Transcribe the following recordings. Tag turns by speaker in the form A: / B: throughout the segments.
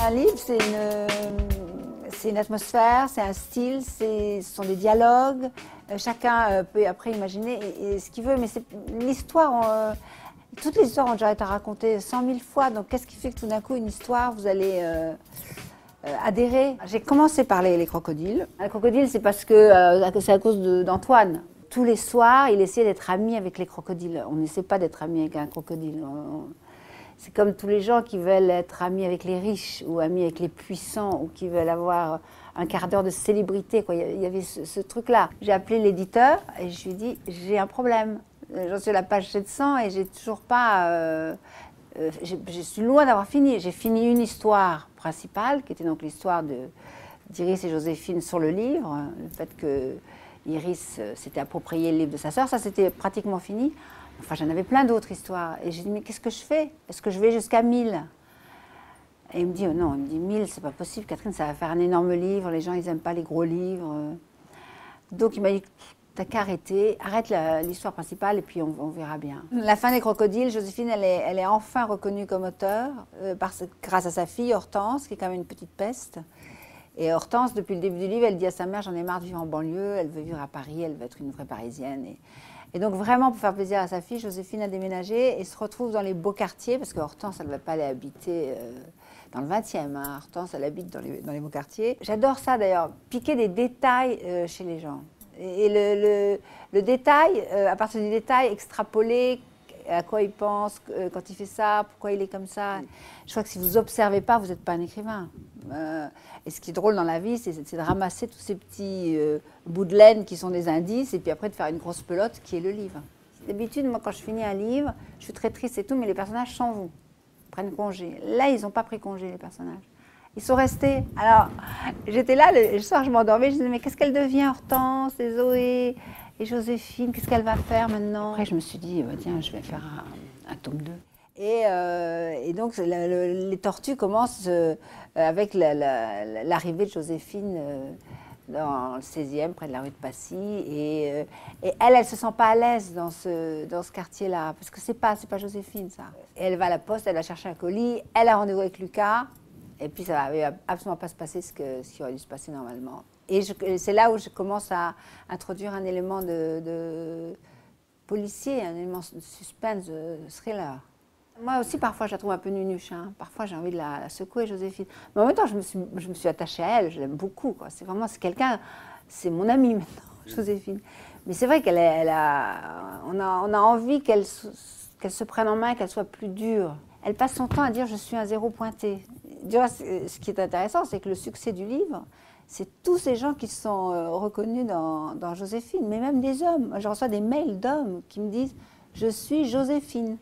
A: Un livre, c'est une atmosphère, c'est un style, ce sont des dialogues. Chacun peut après imaginer ce qu'il veut, mais l'histoire, toutes les histoires ont déjà été racontées 100 000 fois, donc qu'est-ce qui fait que tout d'un coup, une histoire, vous allez adhérer? J'ai commencé par les crocodiles. Les crocodiles, c'est parce que c'est à cause d'Antoine. Tous les soirs, il essayait d'être ami avec les crocodiles. On n'essaie pas d'être ami avec un crocodile. C'est comme tous les gens qui veulent être amis avec les riches ou amis avec les puissants ou qui veulent avoir un quart d'heure de célébrité, quoi. Il y avait ce truc-là. J'ai appelé l'éditeur et je lui ai dit, j'ai un problème. J'en suis à la page 700 et j'ai toujours pas... je suis loin d'avoir fini. J'ai fini une histoire principale, qui était donc l'histoire d'Iris et Joséphine sur le livre. Le fait que Iris s'était approprié le livre de sa sœur, ça c'était pratiquement fini. Enfin, j'en avais plein d'autres histoires. Et j'ai dit, mais qu'est-ce que je fais? Est-ce que je vais jusqu'à 1000? Et il me dit, oh non, il me dit 1000, c'est pas possible, Catherine, ça va faire un énorme livre, les gens, ils n'aiment pas les gros livres. Donc il m'a dit, t'as qu'à arrêter, arrête l'histoire principale et puis on verra bien. La fin des crocodiles, Joséphine, elle est enfin reconnue comme auteure, grâce à sa fille Hortense, qui est quand même une petite peste. Et Hortense, depuis le début du livre, elle dit à sa mère, j'en ai marre de vivre en banlieue, elle veut vivre à Paris, elle veut être une vraie Parisienne. Et donc vraiment, pour faire plaisir à sa fille, Joséphine a déménagé et se retrouve dans les beaux quartiers, parce que Hortense, elle ne va pas aller habiter dans le 20e. Hein. Hortense, elle habite dans les beaux quartiers. J'adore ça d'ailleurs, piquer des détails chez les gens. Et le détail, à partir du détail, extrapoler à quoi il pense, quand il fait ça, pourquoi il est comme ça. Je crois que si vous n'observez pas, vous n'êtes pas un écrivain. Et ce qui est drôle dans la vie, c'est de ramasser tous ces petits bouts de laine qui sont des indices, et puis après de faire une grosse pelote qui est le livre. D'habitude, moi, quand je finis un livre, je suis très triste et tout, mais les personnages s'en vont, prennent congé. Là, ils n'ont pas pris congé, les personnages. Ils sont restés. Alors, j'étais là, le soir, je m'endormais, je disais, mais qu'est-ce qu'elle devient, Hortense et Zoé et Joséphine, qu'est-ce qu'elle va faire maintenant? Après, je me suis dit, bah, tiens, je vais faire un tome 2. Et donc, les tortues commencent avec l'arrivée de Joséphine dans le 16e, près de la rue de Passy. Et elle ne se sent pas à l'aise dans ce quartier-là, parce que c'est pas Joséphine, ça. Et elle va à la poste, elle va chercher un colis, elle a rendez-vous avec Lucas, et puis ça ne va absolument pas se passer ce qui aurait dû se passer normalement. Et c'est là où je commence à introduire un élément de policier, un élément de suspense, de thriller. Moi aussi, parfois, je la trouve un peu nunuche. Hein. Parfois, j'ai envie de la secouer, Joséphine. Mais en même temps, je me suis attachée à elle, je l'aime beaucoup. C'est vraiment, c'est mon amie maintenant, Joséphine. Mais c'est vrai qu'on a envie qu'elle se prenne en main, qu'elle soit plus dure. Elle passe son temps à dire « je suis un zéro pointé ». Ce qui est intéressant, c'est que le succès du livre, c'est tous ces gens qui sont reconnus dans Joséphine, mais même des hommes. Je reçois des mails d'hommes qui me disent « je suis Joséphine ».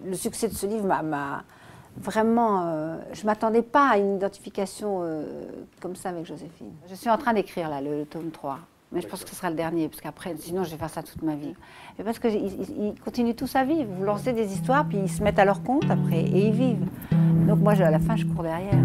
A: Le succès de ce livre m'a vraiment... je ne m'attendais pas à une identification comme ça avec Joséphine. Je suis en train d'écrire là le tome 3, mais je pense que ce sera le dernier, parce qu'après, sinon je vais faire ça toute ma vie. Et parce qu'ils continuent tous à vivre. Vous lancez des histoires, puis ils se mettent à leur compte après, et ils vivent. Donc moi, à la fin, je cours derrière.